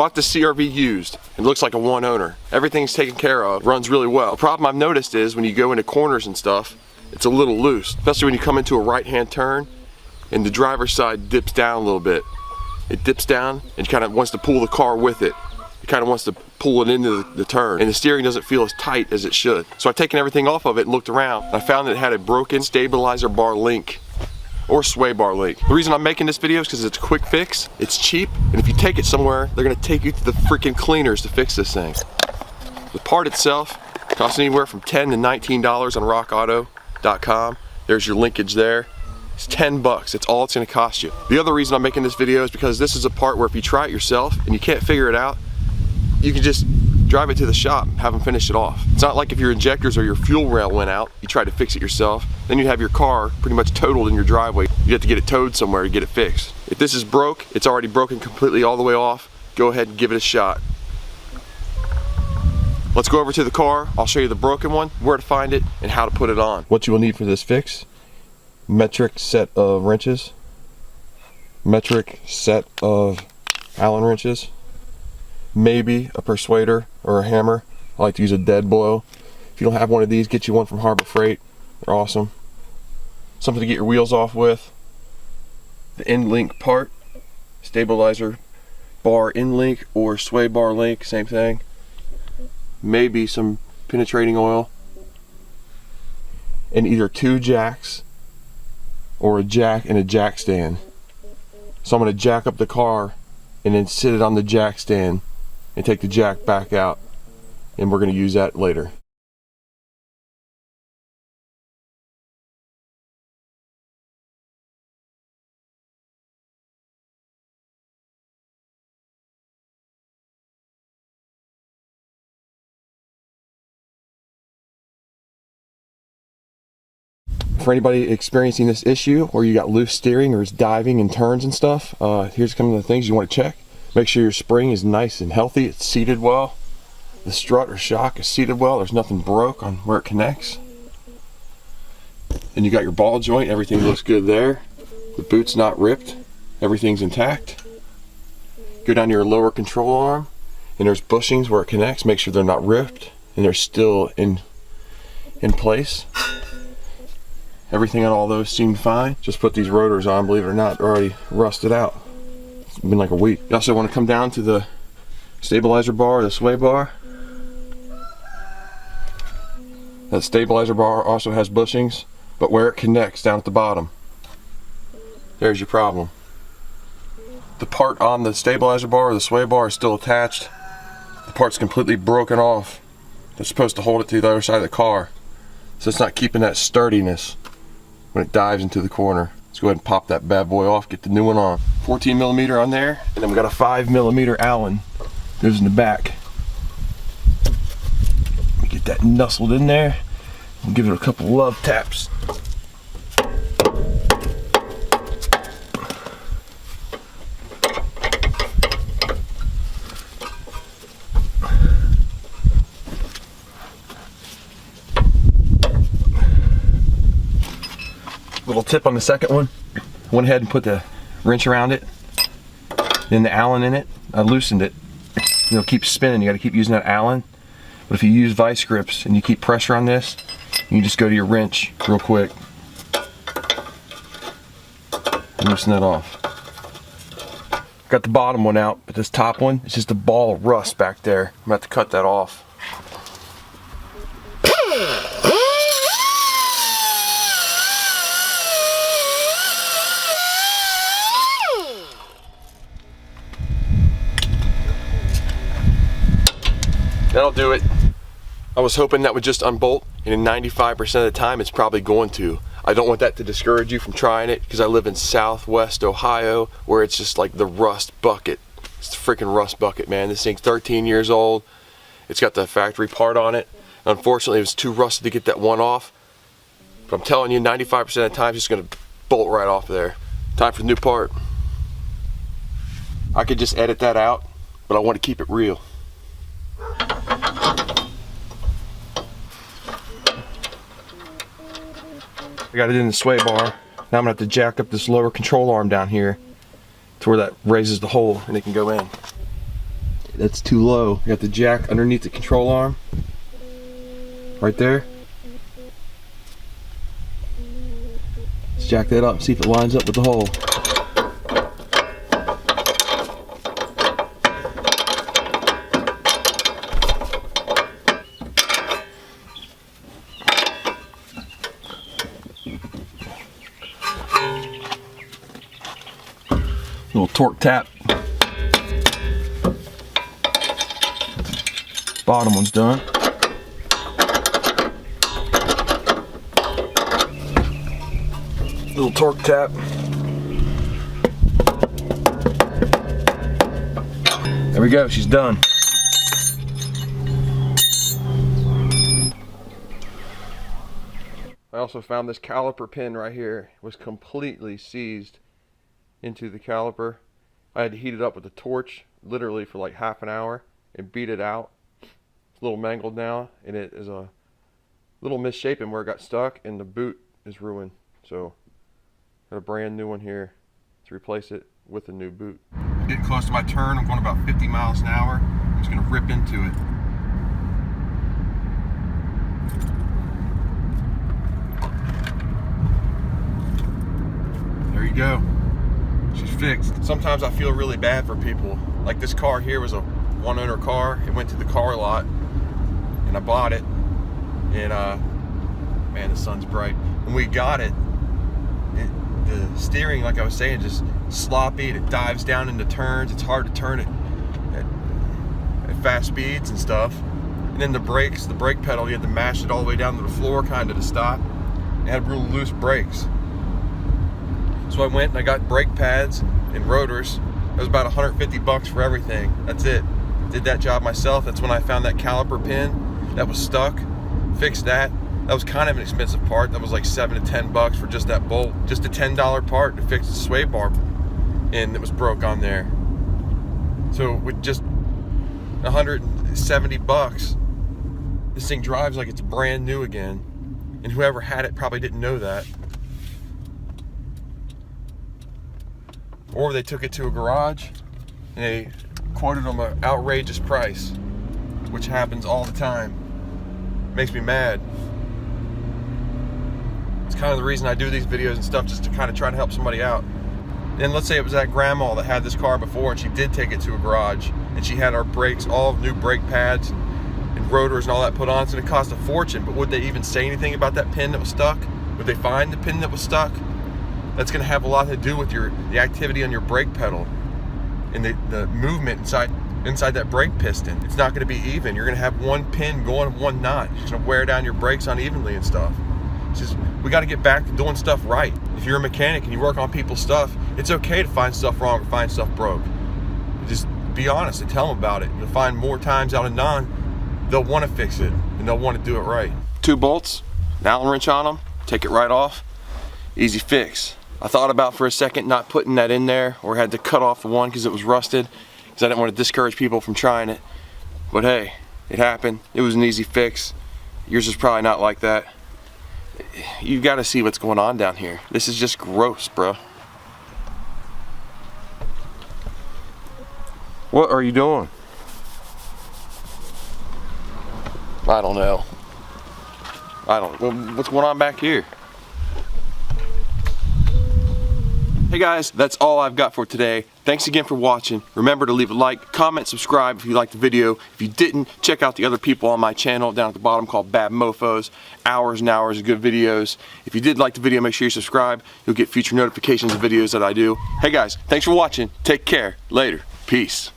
bought the CRV used. It looks like a one owner. Everything's taken care of, runs really well. The problem I've noticed is when you go into corners and stuff, it's a little loose, especially when you come into a right-hand turn and the driver's side dips down a little bit. It dips down and kind of wants to pull the car with it. It kind of wants to pull it into the turn, and the steering doesn't feel as tight as it should. So I've taken everything off of it and looked around. I found that it had a broken stabilizer bar link or sway bar link. The reason I'm making this video is because it's a quick fix, it's cheap, and if you take it somewhere, they're gonna take you to the freaking cleaners to fix this thing. The part itself costs anywhere from $10 to $19 on rockauto.com. There's your linkage there. It's 10 bucks, it's all it's gonna cost you. The other reason I'm making this video is because this is a part where if you try it yourself and you can't figure it out, you can just drive it to the shop, have them finish it off. It's not like if your injectors or your fuel rail went out, you try to fix it yourself, then you'd have your car pretty much totaled in your driveway. You have to get it towed somewhere to get it fixed. If this is broke, it's already broken completely all the way off, go ahead and give it a shot. Let's go over to the car, I'll show you the broken one, where to find it, and how to put it on. What you will need for this fix: metric set of wrenches, metric set of Allen wrenches, maybe a persuader or a hammer. I like to use a dead blow. If you don't have one of these, get you one from Harbor Freight. They're awesome. Something to get your wheels off with. The end link part, stabilizer bar end link or sway bar link, same thing. Maybe some penetrating oil. And either 2 jacks or a jack and a jack stand. So I'm going to jack up the car and then sit it on the jack stand and take the jack back out, and we're going to use that later. For anybody experiencing this issue, or you got loose steering or is diving in turns and stuff, here's some of the things you want to check. Make sure your spring is nice and healthy, it's seated well. The strut or shock is seated well, there's nothing broke on where it connects. And you got your ball joint, everything looks good there. The boot's not ripped, everything's intact. Go down to your lower control arm, and there's bushings where it connects. Make sure they're not ripped and they're still in place. Everything on all those seemed fine. Just put these rotors on, believe it or not, they're already rusted out. It's been like a week. You also want to come down to the stabilizer bar or the sway bar. That stabilizer bar also has bushings, but where it connects down at the bottom, there's your problem. The part on the stabilizer bar or the sway bar is still attached. The part's completely broken off. It's supposed to hold it to the other side of the car, so it's not keeping that sturdiness when it dives into the corner. Let's go ahead and pop that bad boy off, get the new one on. 14mm on there, and then we got a 5mm Allen. Goes in the back. Get that nestled in there. We'll give it a couple love taps. Little tip on the second one. Went ahead and put the wrench around it, then the Allen in it. I loosened it. It'll keep spinning. You got to keep using that Allen. But if you use vice grips and you keep pressure on this, you just go to your wrench real quick, loosen that off. Got the bottom one out, but this top one, it's just a ball of rust back there. I'm going to have to cut that off. That'll do it. I was hoping that would just unbolt, and in 95% of the time it's probably going to. I don't want that to discourage you from trying it, because I live in Southwest Ohio where it's just like the rust bucket. It's the freaking rust bucket, man. This thing's 13 years old. It's got the factory part on it. Unfortunately, it was too rusted to get that one off. But I'm telling you, 95% of the time it's just gonna bolt right off of there. Time for the new part. I could just edit that out, but I want to keep it real. I got it in the sway bar. Now I'm gonna have to jack up this lower control arm down here to where that raises the hole and it can go in. that's too low. You got the jack underneath the control arm. Right there. Let's jack that up and see if it lines up with the hole. Little torque tap. Bottom one's done. Little torque tap. There we go, she's done. I also found this caliper pin right here. It was completely seized into the caliper. I had to heat it up with a torch literally for like half an hour and beat it out. It's a little mangled now, and it is a little misshapen where it got stuck, and the boot is ruined. So got a brand new one here to replace it with a new boot. I'm getting close to my turn. I'm going about 50 miles an hour. I'm just going to rip into it. There you go. She's fixed. Sometimes I feel really bad for people. Like this car here was a one-owner car. It went to the car lot, and I bought it. And man, the sun's bright. When we got it, the steering, like I was saying, just sloppy. It dives down into turns. It's hard to turn it at fast speeds and stuff. And then the brakes, the brake pedal, you had to mash it all the way down to the floor kind of to stop. It had real loose brakes. So I went and I got brake pads and rotors. It was about 150 bucks for everything. That's it. Did that job myself. That's when I found that caliper pin that was stuck. Fixed that. That was kind of an expensive part. That was like 7 to 10 bucks for just that bolt. Just a $10 part to fix the sway bar, and it was broke on there. So with just 170 bucks, this thing drives like it's brand new again. And whoever had it probably didn't know that. Or they took it to a garage and they quoted them an outrageous price, which happens all the time. Makes me mad. It's kind of the reason I do these videos and stuff, just to kind of try to help somebody out. And let's say it was that grandma that had this car before and she did take it to a garage and she had our brakes, all new brake pads and rotors and all that put on, so it cost a fortune. But would they even say anything about that pin that was stuck? Would they find the pin that was stuck? That's going to have a lot to do with the activity on your brake pedal and the movement inside that brake piston. It's not going to be even. You're going to have one pin going, one not. It's going to wear down your brakes unevenly and stuff. It's just, we got to get back to doing stuff right. If you're a mechanic and you work on people's stuff, it's okay to find stuff wrong or find stuff broke. Just be honest and tell them about it. You'll find more times out of none, they'll want to fix it and they'll want to do it right. 2 bolts, an Allen wrench on them, take it right off, easy fix. I thought about for a second not putting that in there, or had to cut off the one because it was rusted, because I didn't want to discourage people from trying it. But hey, it happened. It was an easy fix. Yours is probably not like that. You've got to see what's going on down here. This is just gross, bro. What are you doing? I don't know. What's going on back here? Hey guys, that's all I've got for today. Thanks again for watching. Remember to leave a like, comment, subscribe if you liked the video. If you didn't, check out the other people on my channel down at the bottom called Bad Mofos. Hours and hours of good videos. If you did like the video, make sure you subscribe. You'll get future notifications of videos that I do. Hey guys, thanks for watching. Take care. Later. Peace.